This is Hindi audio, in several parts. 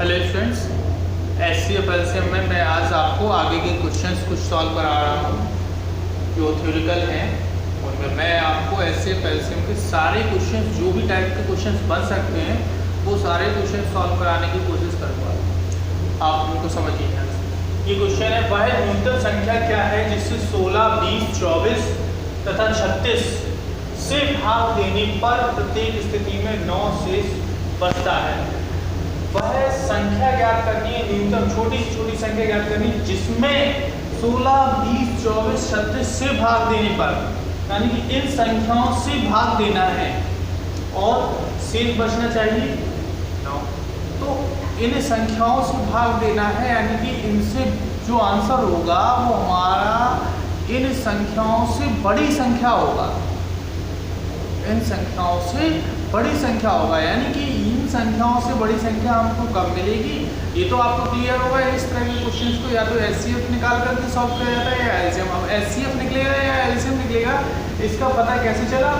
हेलो स्टूडेंट्स, एचसीएफ एलसीएम में मैं आज आपको आगे के क्वेश्चंस कुछ सॉल्व करा रहा हूँ जो थ्योरिकल हैं। उनमें मैं आपको एचसीएफ एलसीएम के सारे क्वेश्चंस, जो भी टाइप के क्वेश्चंस बन सकते हैं, वो सारे क्वेश्चन सॉल्व कराने की कोशिश करूँगा। आप उनको समझिए। ये क्वेश्चन है, वह न्यूनतम संख्या क्या है जिससे 16, 20, 24 तथा 36 से भाग देने पर प्रत्येक स्थिति में 9 शेष बचता है। वह संख्या ज्ञात करनी है, न्यूनतम छोटी से छोटी संख्या ज्ञात करनी है जिसमें 16, 20, 24, 36 से भाग देने पर, यानी कि इन संख्याओं से भाग देना है और शेष बचना चाहिए 9। तो इन संख्याओं से भाग देना है, यानी कि इनसे जो आंसर होगा वो हमारा इन संख्याओं से बड़ी संख्या होगा। इन संख्याओं से बड़ी संख्या होगा, यानी कि इन संख्याओं से बड़ी संख्या हमको कब मिलेगी, ये तो आपको क्लियर होगा। इस तरह के क्वेश्चंस को या तो एचसीएफ निकाल करके सॉल्व किया जाता है या एलसीएम। अब एचसीएफ निकलेगा या एलसीएम निकलेगा, इसका पता कैसे चला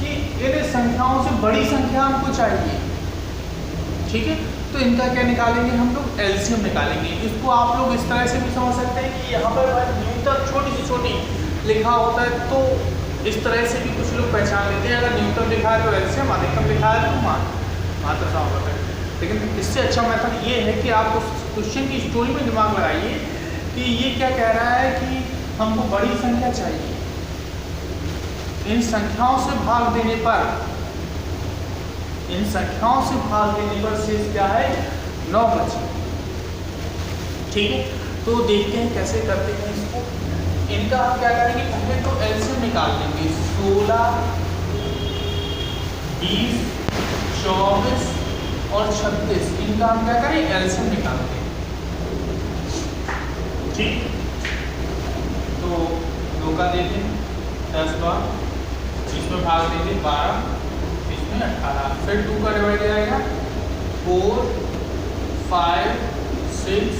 कि इन संख्याओं से बड़ी संख्या हमको चाहिए। ठीक है, तो इनका क्या निकालेंगे हम लोग, एलसीएम निकालेंगे। इसको आप लोग इस तरह से भी समझ सकते हैं कि यहाँ पर न्यूनतम छोटी से छोटी लिखा होता है, तो इस तरह से भी कुछ लोग पहचान लेते हैं। अगर न्यूनतम लिखा है तो एलसीएम, अधिकतम लिखा है तो मात्रा सा होता है। लेकिन इससे अच्छा मेथड ये है कि आप उस क्वेश्चन की स्टोरी में दिमाग लगाइए कि ये क्या कह रहा है कि हमको बड़ी संख्या चाहिए। इन संख्याओं से भाग देने पर, इन संख्याओं से भाग देने पर शेष क्या है, 9 बचे। ठीक है, तो देखते हैं कैसे करते हैं इसको। इनका हम क्या करेंगे, पहले तो एलसीएम निकाल लेंगे। 16, 20, 24 और 36, इनका हम क्या करें, एलसीएम निकालते हैं। ठीक, तो 2 का देते हैं 10 बार, इसमें भाग देते 12, इसमें 18, फिर 2 का डिवाइड जाएगा 4, 5, 6,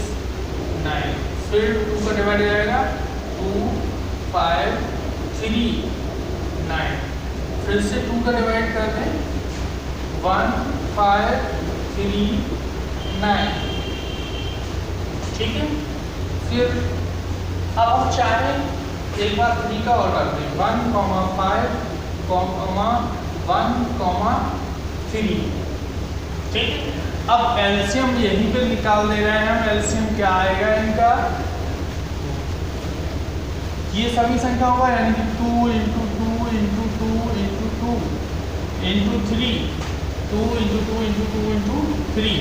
9, फिर 2 का डिवाइड जाएगा 2, 5, 3, 9, फिर से 2 का डिवाइड कर दें 1, 5, 3, 9। ठीक है, फिर अब हम चाहें एक बार 3 का और कर दें 1, 5, 1, 3। ठीक है, अब एलसीएम यहीं पे निकाल दे रहे हैं हम। एलसीएम क्या आएगा इनका, ये सभी संख्या होगा, यानी कि 2 into 2 into 2 into 2 into 3, 2 into 2 into 2 into 3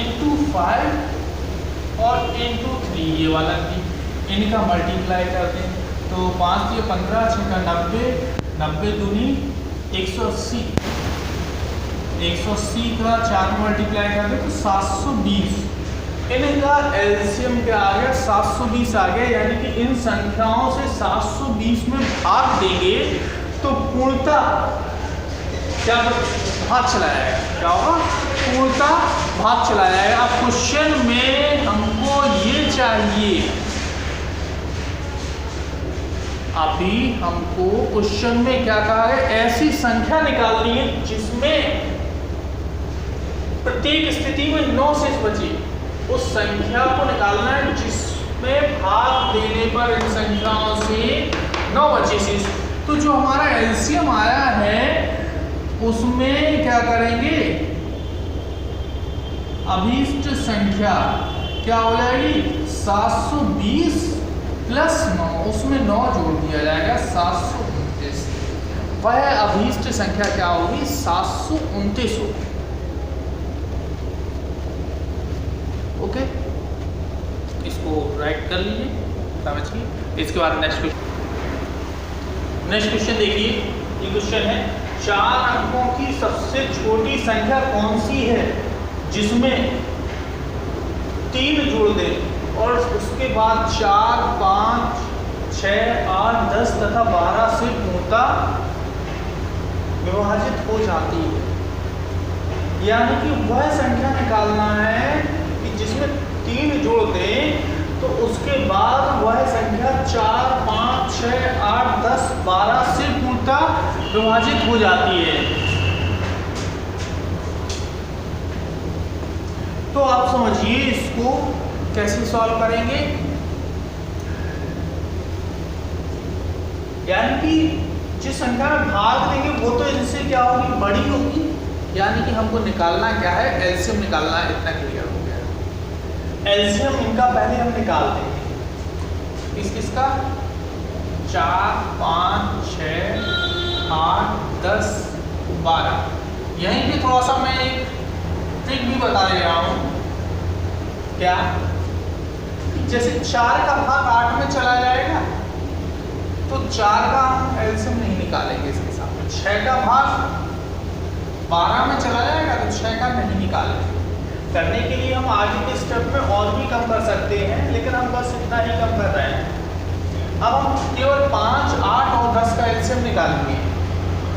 into 5 और इंटू 3, ये वाला भी इनका मल्टीप्लाई कर दें तो 5 ये 15, 6 का 90, 90 दूनी 180, 180 का 4 मल्टीप्लाई कर दें तो 720। इनका एलसीएम क्या आ गया, 720 आ गया। यानी कि इन संख्याओं से 720 में भाग देंगे तो पूर्णतः क्या भाग चला जाएगा, क्या होगा, पूर्णतः भाग चला जाएगा। अब क्वेश्चन में हमको ये चाहिए, अभी हमको क्वेश्चन में क्या कहा है, ऐसी संख्या निकालनी है जिसमें प्रत्येक स्थिति में 9 शेष बचे। उस संख्या को निकालना है जिसमें भाग देने पर इन संख्याओं से 9 बचे शेष। तो जो हमारा एलसीएम आया है उसमें क्या करेंगे, अभीष्ट संख्या क्या हो जाएगी, 720 प्लस 9, उसमें 9 जोड़ दिया जाएगा 729। वह अभीष्ट संख्या क्या होगी, 729 होगी। ओके, इसको राइट कर लीजिए, समझिए। इसके बाद नेक्स्ट क्वेश्चन देखिए। ये क्वेश्चन है, 4 अंकों की सबसे छोटी संख्या कौन सी है जिसमें 3 जोड़ दें और उसके बाद 4, 5, 6, 8, 10 तथा 12 से पूर्णतः विभाजित हो जाती है। यानी कि वह संख्या निकालना है जिसमें 3 जोड़ दें तो उसके बाद वह संख्या 4, 5, 6, 8, 10, 12 से पूर्णतः विभाजित हो जाती है। तो आप समझिए इसको कैसे सॉल्व करेंगे, यानी कि जिस संख्या में भाग देंगे वो तो इनसे क्या होगी, बड़ी होगी, यानी कि हमको निकालना क्या है, एलसीएम निकालना है। इतना क्लियर हो गया। एलसीएम इनका पहले हम निकाल देंगे, किस किस का, 4, 5, 6, 8, 10, 12। यहीं पे थोड़ा सा मैं एक ट्रिक भी बता दे रहा हूँ, क्या, जैसे 4 का भाग 8 में चला जाएगा तो 4 का हम एलसीएम नहीं निकालेंगे इसके साथ। 6 का भाग 12 में चला जाएगा तो 6 का नहीं निकालेंगे। करने के लिए हम आगे के स्टेप में और भी कम कर सकते हैं, लेकिन हम बस इतना ही कम कर रहे हैं। अब हम केवल 5, 8 और 10 का एलसीएम निकालेंगे।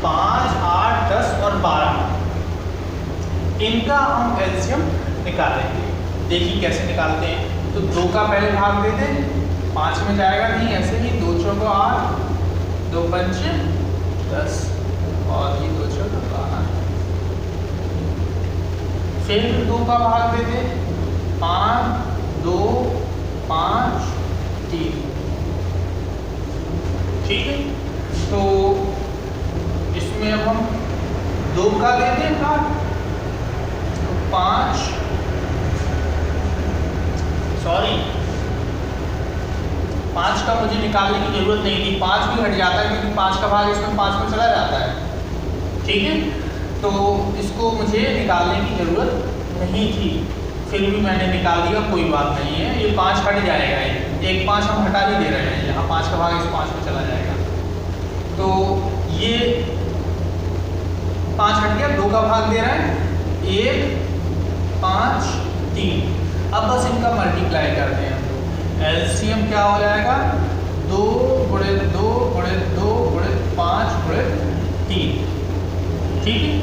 5, 8, 10 और 12 इनका हम एलसीएम निकालेंगे। देखिए कैसे निकालते हैं। तो 2 का पहले भाग दे दें, 5 में जाएगा नहीं, ऐसे ही 2 चौको 8, 2 पंचे 10 और ये 2 चौको 12। फिर 2 का भाग दे दें, 5, 2, 5, 3। ठीक है, तो इसमें अब हम 2 का दे दें भाग, 5 का मुझे निकालने की जरूरत नहीं थी, 5 भी हट जाता है क्योंकि 5 का भाग इसमें 5 में चला जाता है। ठीक है, तो इसको मुझे निकालने की जरूरत नहीं थी, फिर भी मैंने निकाल दिया, कोई बात नहीं है। ये 5 हट जाएगा, एक 5 हम हटा ही दे रहे हैं, यहाँ 5 का भाग इस 5 में चला जाएगा। तो ये 5 हट गया, 2 का भाग दे रहे हैं, 1, 5, 3। अब बस इनका मल्टीप्लाई करते हैं। एलसीएम क्या हो जाएगा, 2 गुणे 2 गुणे 2 गुणे 5 गुणे 3। ठीक है,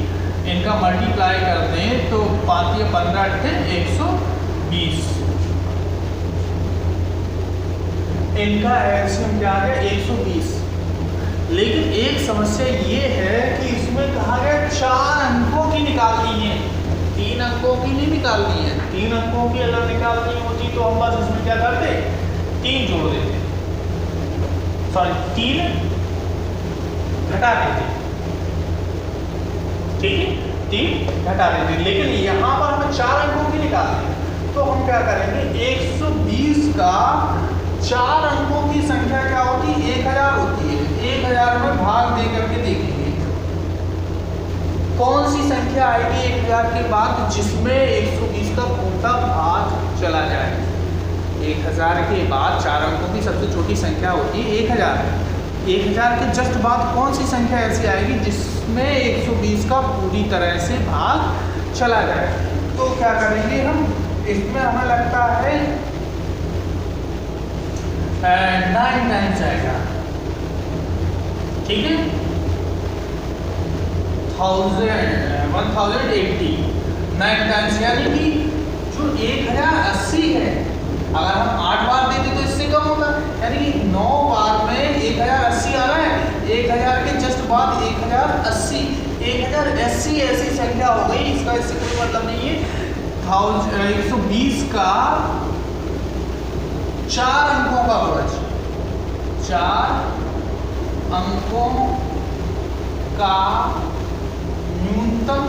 इनका मल्टीप्लाई करते हैं तो 5 या 15 अट्ठे 120। इनका एलसीएम क्या आ गया, 120। लेकिन एक समस्या ये है कि इसमें कहा गया 4 अंकों की निकालनी है, 3 अंकों की नहीं निकालनी है। 3 अंकों की अगर निकालनी होती तो हम बस इसमें क्या करते, 3 जोड़ देते, सॉरी 3 घटा देते। ठीक है, 3 घटा देते, लेकिन यहाँ पर हमें 4 अंकों की निकालनी है। तो हम क्या करेंगे, 120 का 4 अंकों की संख्या क्या होती है, 1000 होती है। 1000 में भाग दे करके देखेंगे कौन सी संख्या आएगी 1000 के बाद जिसमें 120 का पूरा भाग चला जाए। 1000 के बाद 4 अंकों की सबसे छोटी संख्या होती है 1000। 1000 के जस्ट बाद कौन सी संख्या ऐसी आएगी जिसमें 120 का पूरी तरह से भाग चला जाए। तो क्या करेंगे हम, इसमें हमें लगता है 9 टाइम्स आएगा। ठीक है, 1080 9 टाइम्स, यानी कि जो 1080 है, अगर हम 8 बार देते तो इससे कम होता, यानी कि 9 बार में 1080 आ रहा है। 1000 के जस्ट बाद 1080 ऐसी संख्या हो गई, इसका इससे कोई मतलब नहीं है। 120 का 4 अंकों का गुणज, 4 अंकों का न्यूनतम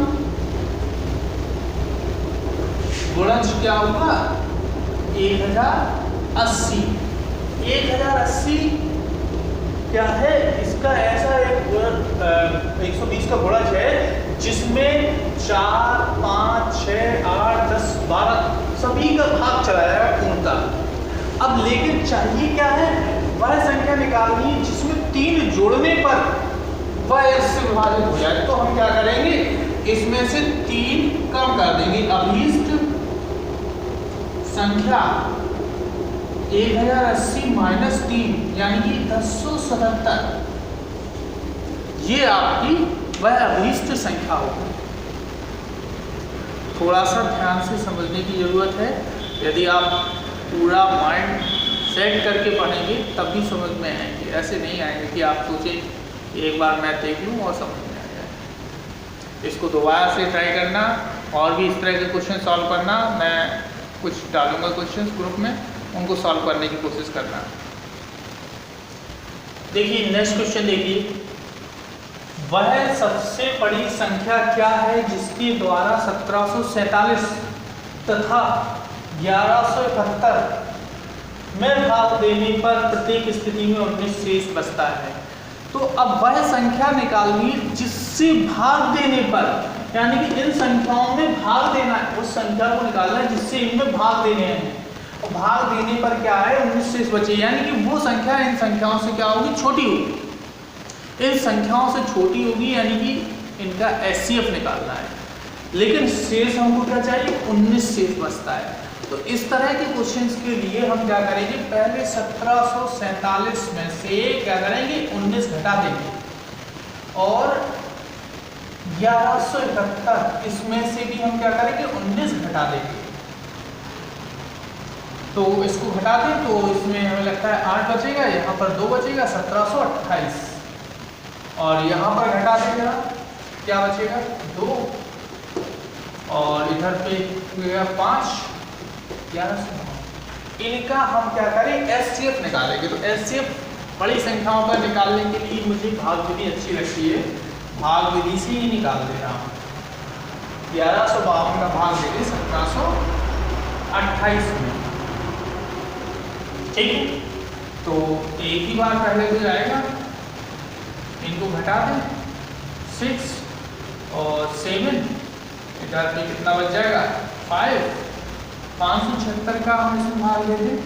गुणज क्या होगा, 1080। 1080 क्या है, इसका ऐसा एक 120 का गुणज है जिसमें 4, 5, 6, 8, 10, 12 सभी का भाग चला जाएगा पूर्णतः। अब लेकिन चाहिए क्या है, वह संख्या निकालनी है जिसमें 3 जोड़ने पर वह इससे विभाजित हो जाए। तो हम क्या करेंगे, इसमें से 3 कम कर देंगे। अभीष्ट संख्या 1080 माइनस 3 यानी कि 1077, ये आपकी वह अभीष्ट संख्या होगी। थोड़ा सा ध्यान से समझने की जरूरत है। यदि आप पूरा माइंड सेट करके पढ़ेंगे तब भी समझ में आएंगे, ऐसे नहीं आएंगे कि आप सोचें एक बार मैं देख लूँ और समझ में आ जाए। इसको दोबारा से ट्राई करना और भी इस तरह के क्वेश्चन सॉल्व करना। मैं कुछ डालूंगा क्वेश्चन ग्रुप में, उनको सॉल्व करने की कोशिश करना। देखिए नेक्स्ट क्वेश्चन देखिए, वह सबसे बड़ी संख्या क्या है जिसके द्वारा 1747 तथा 1171 में भाग देने पर प्रत्येक स्थिति में 19 शेष बचता है। तो अब वह संख्या निकालनी है जिससे भाग देने पर, यानी कि इन संख्याओं में भाग देना है, उस संख्या को निकालना है जिससे इनमें भाग देने हैं। और भाग देने पर क्या है, 19 शेष बचे, यानी कि वो संख्या इन संख्याओं से क्या होगी, छोटी होगी। इन संख्याओं से छोटी होगी, यानी कि इनका HCF निकालना है। लेकिन शेष हमको क्या चाहिए, 19 शेष बचता है। तो इस तरह के क्वेश्चंस के लिए हम क्या करेंगे, पहले 1747 में से क्या करेंगे, 19 घटा देंगे और 1171 इसमें से भी हम क्या करेंगे, 19 घटा देंगे। तो इसको घटा दें तो इसमें हमें लगता है 8 बचेगा, यहाँ पर 2 बचेगा, 1728। और यहाँ पर घटा देगा, क्या बचेगा, 2, और इधर पे 5, 1109। इनका हम क्या करें, HCF निकालेंगे। तो HCF बड़ी संख्याओं पर निकालने के लिए मुझे भाग विधि अच्छी लगती है, भाग विधि से ही निकाल दे रहा हूँ। 1152 का भाग देंगे 1728 में, ठीक है। तो एक ही बार पहले तो जाएगा, इनको घटा दें, 6 और 7, इधर पे कितना बच जाएगा, 5, 576 का हम इसमें भाग दे दें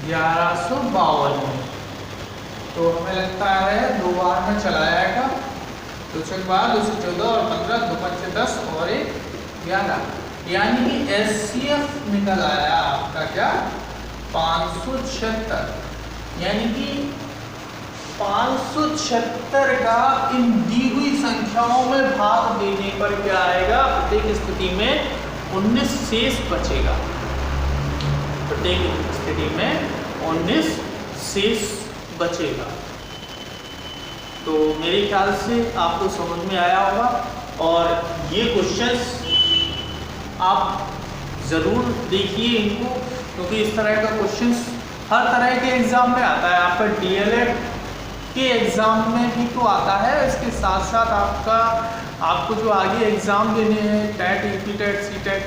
1152 में। तो हमें लगता है 2 बार में चला जाएगा, 2 छक बाद 2 से 14 और 15, 2 5 से 10 और 1 11, यानी कि HCF निकल आया आपका क्या, 576। यानी कि 576 का इन दी हुई संख्याओं में भाग देने पर क्या आएगा, प्रत्येक स्थिति में 19 शेष बचेगा। प्रत्येक स्थिति में 19 शेष बचेगा। तो मेरे ख्याल से आपको समझ में आया होगा, और ये क्वेश्चंस आप ज़रूर देखिए इनको, क्योंकि इस तरह का क्वेश्चंस हर तरह के एग्ज़ाम में आता है। आपका DLED के एग्ज़ाम में भी तो आता है, इसके साथ साथ आपको जो आगे एग्ज़ाम देने हैं, TET, EPTET, CTET,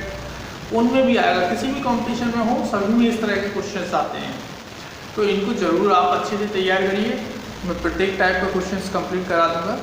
उनमें भी आएगा। किसी भी कंपटीशन में हो, सभी में इस तरह के क्वेश्चंस आते हैं। तो इनको ज़रूर आप अच्छे से तैयार करिए। मैं प्रत्येक टाइप का क्वेश्चंस कंप्लीट करा दूँगा।